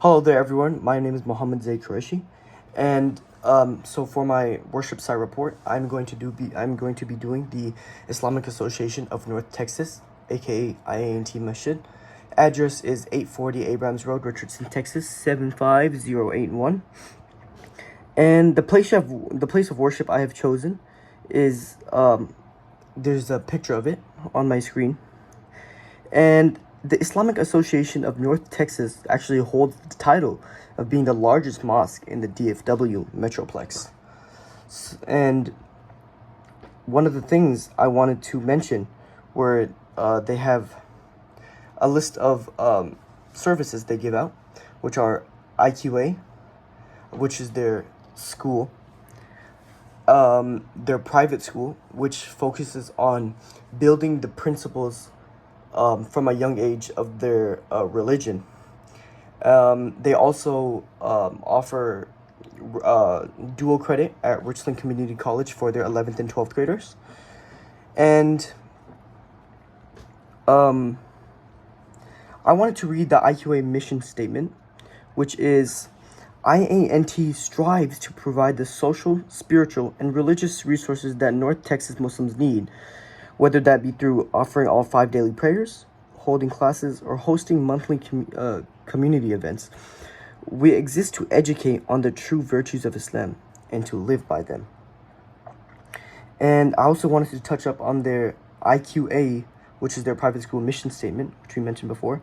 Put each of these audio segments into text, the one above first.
Hello there, everyone. My name is Mohammed Zaid Qureshi, and so for my worship site report, I'm going to be doing the Islamic Association of North Texas, aka IANT Masjid. Address is 840 Abrams Road, Richardson, Texas 75081. And the place of worship I have chosen is there's a picture of it on my screen. And the Islamic Association of North Texas actually holds the title of being the largest mosque in the DFW Metroplex. And one of the things I wanted to mention were they have a list of services they give out, which are IQA, which is their school, their private school, which focuses on building the principles from a young age of their religion. They also offer dual credit at Richland Community College for their 11th and 12th graders. And I wanted to read the IQA mission statement, which is IANT strives to provide the social, spiritual, and religious resources that North Texas Muslims need, whether that be through offering all 5 daily prayers, holding classes, or hosting monthly community events. We exist to educate on the true virtues of Islam and to live by them. And I also wanted to touch up on their IQA, which is their private school mission statement, which we mentioned before.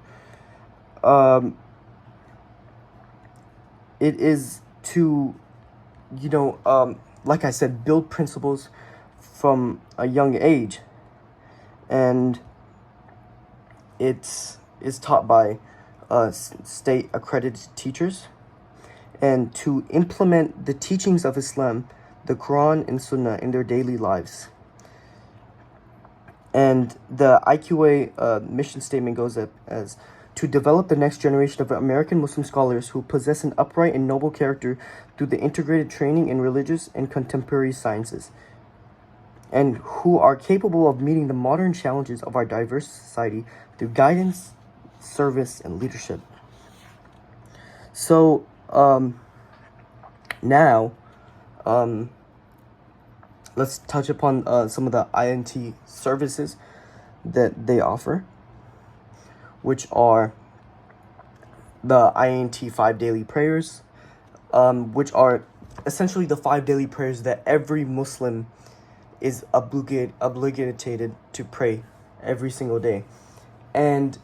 It is to, like I said, build principles from a young age. And it's taught by state accredited teachers, and to implement the teachings of Islam, the Quran and Sunnah, in their daily lives. And the IQA mission statement goes up as to develop the next generation of American Muslim scholars who possess an upright and noble character through the integrated training in religious and contemporary sciences, and who are capable of meeting the modern challenges of our diverse society through guidance, service, and leadership. So, now, let's touch upon some of the INT services that they offer, which are the INT 5 daily prayers, which are essentially the 5 daily prayers that every Muslim is obligated to pray every single day. And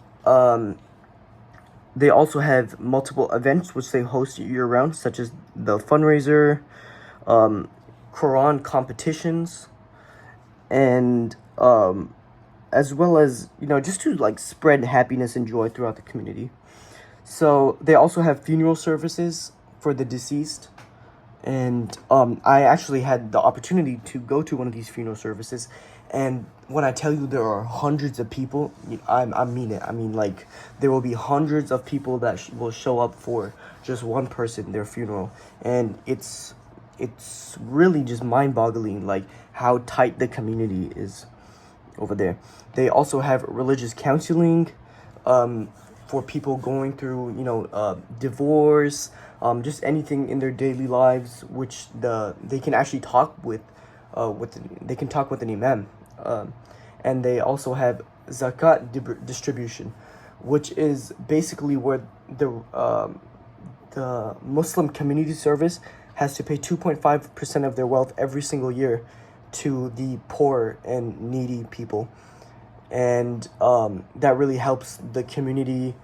they also have multiple events which they host year-round, such as the fundraiser, Quran competitions, and as well as, just to spread happiness and joy throughout the community. So they also have funeral services for the deceased. And I actually had the opportunity to go to one of these funeral services. And when I tell you there are hundreds of people, I mean it. I mean, there will be hundreds of people that will show up for just one person, their funeral. And it's really just mind-boggling, how tight the community is over there. They also have religious counseling for people going through, divorce, just anything in their daily lives, which they can actually talk with an imam. And they also have zakat distribution, which is basically where the Muslim community service has to pay 2.5% of their wealth every single year to the poor and needy people. And that really helps the community,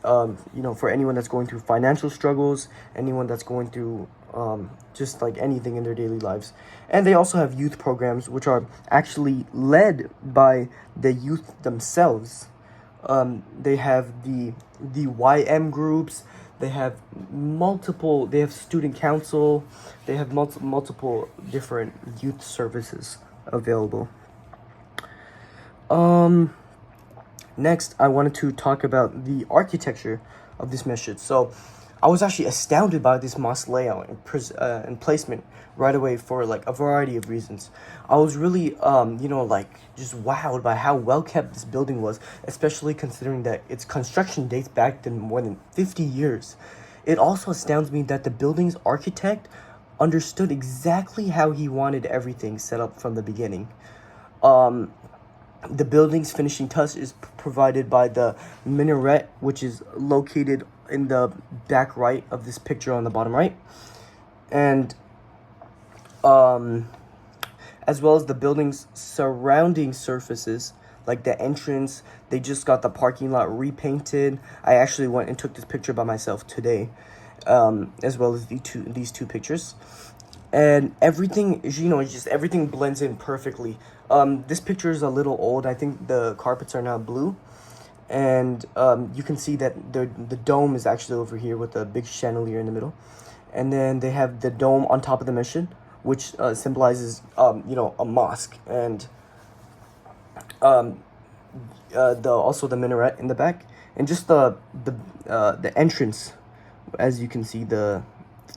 for anyone that's going through financial struggles, anyone that's going through just anything in their daily lives. And they also have youth programs, which are actually led by the youth themselves. They have the YM groups. They have student council. They have multiple different youth services available. Next, I wanted to talk about the architecture of this masjid. So, I was actually astounded by this mosque layout and placement right away for a variety of reasons. I was really, just wowed by how well kept this building was, especially considering that its construction dates back to more than 50 years. it also astounds me that the building's architect understood exactly how he wanted everything set up from the beginning. The building's finishing touch is provided by the minaret, which is located in the back right of this picture on the bottom right. And as well as the building's surrounding surfaces, like the entrance. They just got the parking lot repainted. I actually went and took this picture by myself today, as well as these two pictures. And everything, just everything blends in perfectly. This picture is a little old. I think the carpets are now blue. And you can see that the dome is actually over here with a big chandelier in the middle. And then they have the dome on top of the mission, which symbolizes, a mosque. And also the minaret in the back. And just the entrance, as you can see,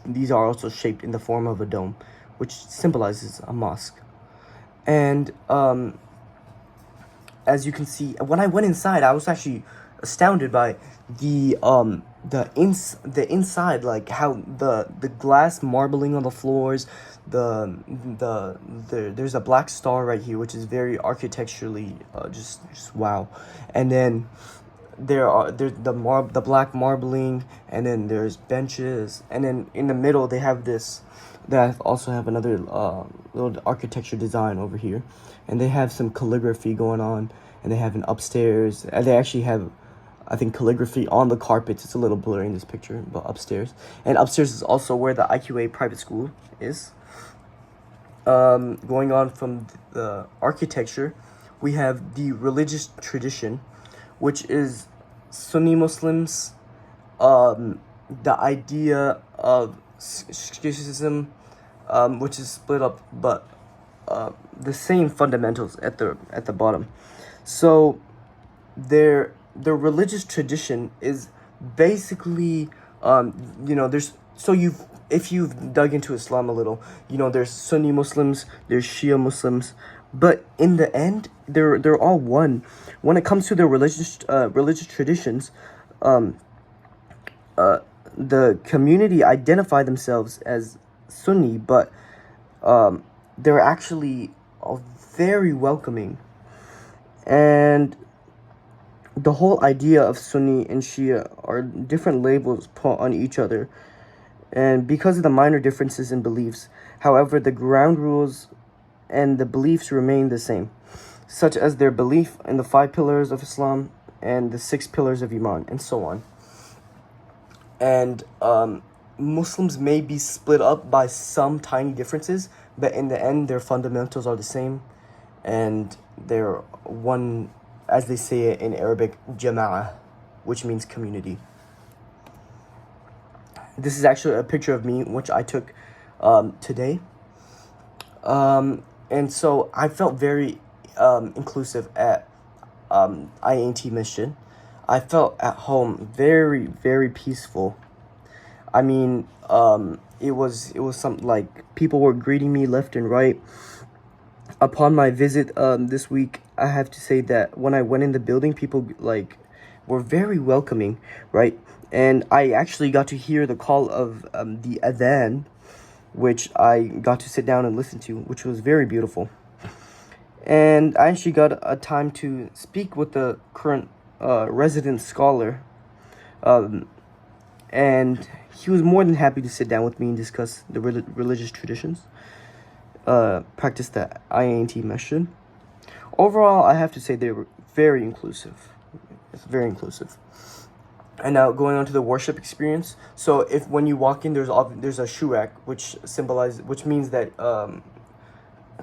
these are also shaped in the form of a dome, which symbolizes a mosque. And as you can see, when I went inside, I was actually astounded by the inside, like how the glass marbling on the floors, there's a black star right here, which is very architecturally just wow. And then there's the black marbling, and then there's benches, and then in the middle they have this. They also have another little architecture design over here, and they have some calligraphy going on, and they have an upstairs, and they actually have, I think, calligraphy on the carpets. It's a little blurry in this picture, but upstairs. And upstairs is also where the IQA private school is. Going on from the architecture, we have the religious tradition, which is Sunni Muslims, the idea of Sikhism, which is split up, but the same fundamentals at the bottom. So their religious tradition is basically, if you've dug into Islam a little, there's Sunni Muslims, there's Shia Muslims, but in the end, they're all one. When it comes to their religious traditions, the community identify themselves as Sunni, but they're actually very welcoming. And the whole idea of Sunni and Shia are different labels put on each other, and because of the minor differences in beliefs, however, the ground rules and the beliefs remain the same, such as their belief in the 5 pillars of Islam and the 6 pillars of Iman, and so on. And Muslims may be split up by some tiny differences, but in the end, their fundamentals are the same, and they're one, as they say it in Arabic, jama'ah, which means community. This is actually a picture of me, which I took today. And so I felt very inclusive at INT Mission. I felt at home, very, very peaceful. I mean, it was something like people were greeting me left and right. Upon my visit this week, I have to say that when I went in the building, people were very welcoming, right? And I actually got to hear the call of the adhan, which I got to sit down and listen to, which was very beautiful. And I actually got a time to speak with the current resident scholar, and he was more than happy to sit down with me and discuss the religious traditions, practice the INT mission. Overall, I have to say they were very inclusive. It's very inclusive. And now going on to the worship experience. So if when you walk in, there's a shoe rack, which means that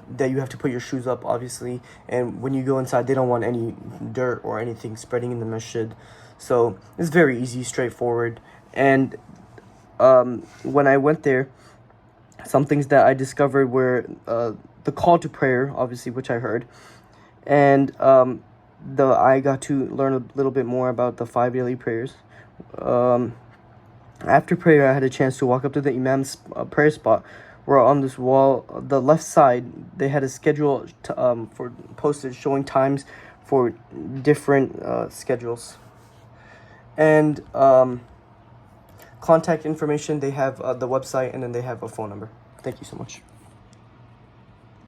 that you have to put your shoes up, obviously. And when you go inside, they don't want any dirt or anything spreading in the masjid. So it's very easy, straightforward. And when I went there, some things that I discovered were the call to prayer, obviously, which I heard, and I got to learn a little bit more about the 5 daily prayers. After prayer, I had a chance to walk up to the imam's prayer spot, where on this wall, the left side, they had a schedule for posted showing times for different schedules. And contact information. They have the website, and then they have a phone number. Thank you so much.